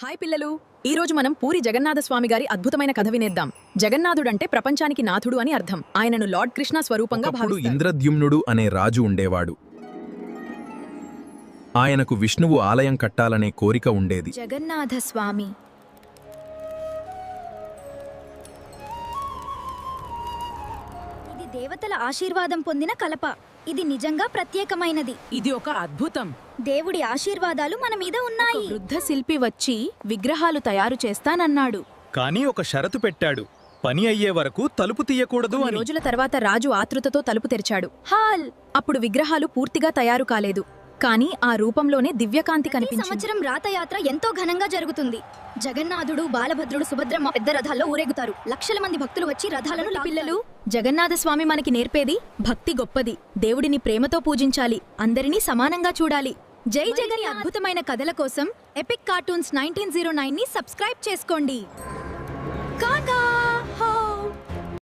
Hi పిల్లలు, ఈ రోజు మనం పూరి జగన్నాథ స్వామి గారి అద్భుతమైన కథ వినేద్దాం. జగన్నాథుడంటే ప్రపంచానికి నాథుడు అని అర్థం. ఆయనను లార్డ్ కృష్ణ స్వరూపంగా ఒకప్పుడు భావిస్తారు. ఇంద్రద్యుమ్నుడు అనే రాజు ఉండేవాడు. ఆయనకు విష్ణువు ఆలయం కట్టాలనే కోరిక ఉండేది. జగన్నాథ స్వామి ఇది దేవతల ఆశీర్వాదం పొందిన కలప. ఇది నిజంగా ప్రత్యేకమైనది. ఇది ఒక అద్భుతం. దేవుడి ఆశీర్వాదాలు మన మీద ఉన్నాయి. వృద్ధ శిల్పి వచ్చి విగ్రహాలు తయారు చేస్తానన్నాడు. కానీ ఒక షరతు పెట్టాడు, పని అయ్యే వరకు తలుపు తీయకూడదు కొన్ని అని. రోజుల తర్వాత రాజు ఆతృతతో తలుపు తెరిచాడు. హాల్! అప్పుడు విగ్రహాలు పూర్తిగా తయారు కాలేదు, కానీ ఆ రూపంలోనే దివ్యకాంతి ఈ కనిపించింది. సంవత్సరం రాతయాత్ర ఎంతో ఘనంగా జరుగుతుంది. జగన్నాథుడు, బాలభద్రుడు, సుభద్రమ్మ పెద్ద రథాల్లో ఊరేగుతారు. లక్షల మంది భక్తులు వచ్చి రథాలను పిల్లలు, జగన్నాథ స్వామి మనకి నేర్పేది భక్తి గొప్పది. దేవుడిని ప్రేమతో పూజించాలి, అందరినీ సమానంగా చూడాలి. జై జగన్! అద్భుతమైన కథల కోసం ఎపిక్ కార్టూన్స్ 1909 ని సబ్స్క్రైబ్ చేసుకోండి. కాకా!